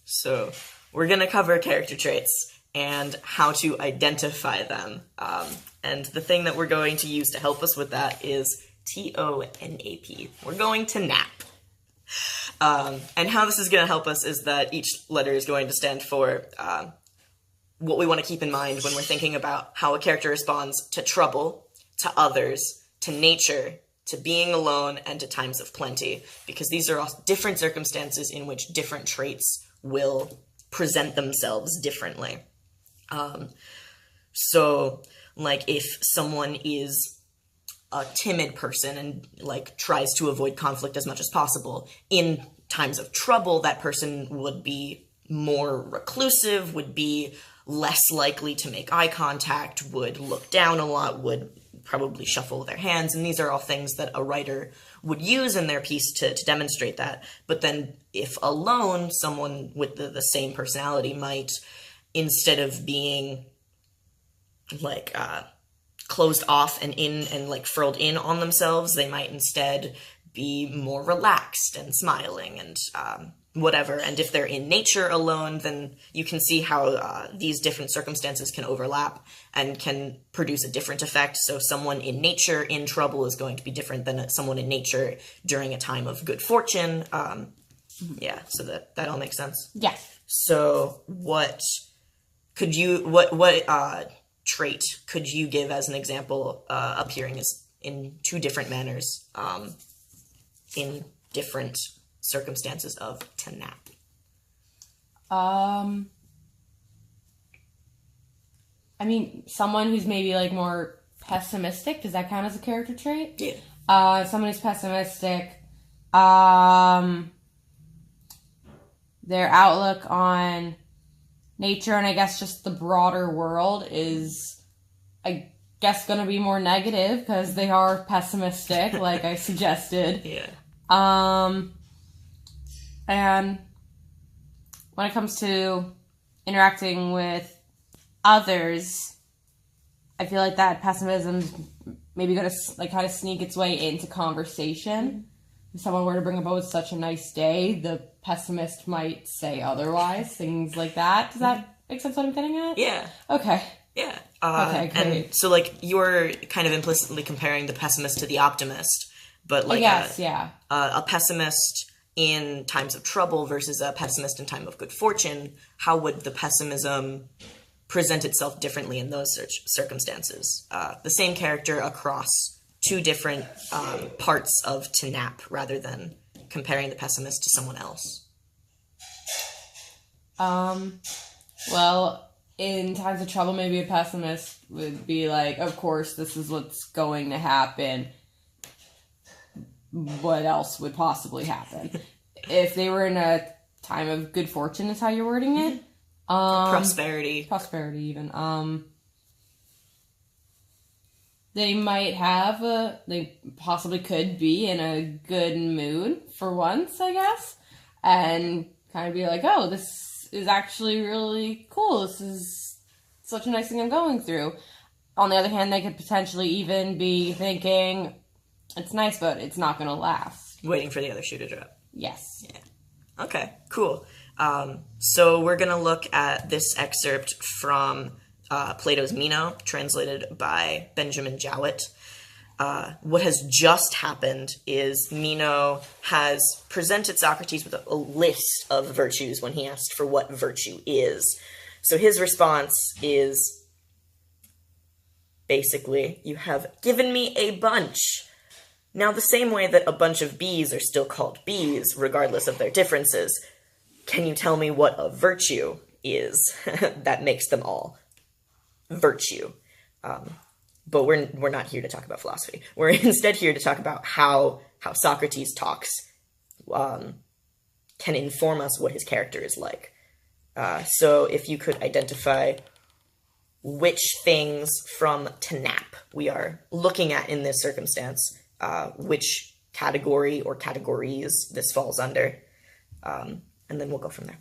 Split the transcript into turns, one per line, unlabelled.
So we're going to cover character traits and how to identify them. And the thing that we're going to use to help us with that is TONAP. We're going to nap. And how this is going to help us is that each letter is going to stand for what we want to keep in mind when we're thinking about how a character responds to trouble, to others, to nature, to being alone, and to times of plenty, because these are all different circumstances in which different traits will present themselves differently. So, like, if someone is a timid person and, like, tries to avoid conflict as much as possible, in times of trouble, that person would be more reclusive, would be less likely to make eye contact, would look down a lot, would probably shuffle their hands, and these are all things that a writer would use in their piece to demonstrate that. But then if alone, someone with the same personality might, instead of being like closed off and in and like furled in on themselves, they might instead be more relaxed and smiling and whatever. And if they're in nature alone, then you can see how these different circumstances can overlap and can produce a different effect. So someone in nature in trouble is going to be different than someone in nature during a time of good fortune. Yeah, so that all makes sense?
Yeah.
So what trait could you give as an example appearing as in two different manners in different circumstances of to nap?
I mean, someone who's maybe like more pessimistic, does that count as a character trait?
Yeah.
Someone who's pessimistic, their outlook on nature and I guess just the broader world is, I guess, going to be more negative because they are pessimistic, like I suggested.
Yeah.
And when it comes to interacting with others, I feel like that pessimism's maybe going to like kind of sneak its way into conversation. Mm-hmm. If someone were to bring up, "Oh, it's such a nice day," the pessimist might say otherwise, things like that. Does that make sense what I'm getting at?
Yeah.
Okay.
Yeah.
Okay, great.
And so, like, you're kind of implicitly comparing the pessimist to the optimist, but like a pessimist in times of trouble versus a pessimist in time of good fortune, how would the pessimism present itself differently in those circumstances? The same character across two different parts of to nap, rather than comparing the pessimist to someone else.
Well, in times of trouble, maybe a pessimist would be like, of course, this is what's going to happen. What else would possibly happen? If they were in a time of good fortune, is how you're wording it?
Prosperity
even. They might have they possibly could be in a good mood for once, I guess, and kind of be like, "Oh, this is actually really cool. This is such a nice thing I'm going through." On the other hand, they could potentially even be thinking, "It's nice, but it's not going to last."
Waiting for the other shoe to drop.
Yes.
Yeah. Okay, cool. So we're going to look at this excerpt from Plato's Meno, translated by Benjamin Jowett. What has just happened is Meno has presented Socrates with a list of virtues when he asked for what virtue is. So his response is basically, "You have given me a bunch." Now, the same way that a bunch of bees are still called bees, regardless of their differences, can you tell me what a virtue is that makes them all virtue? But we're not here to talk about philosophy. We're instead here to talk about how Socrates talks can inform us what his character is like. So if you could identify which things from to nap we are looking at in this circumstance, which category or categories this falls under, and then we'll go from there.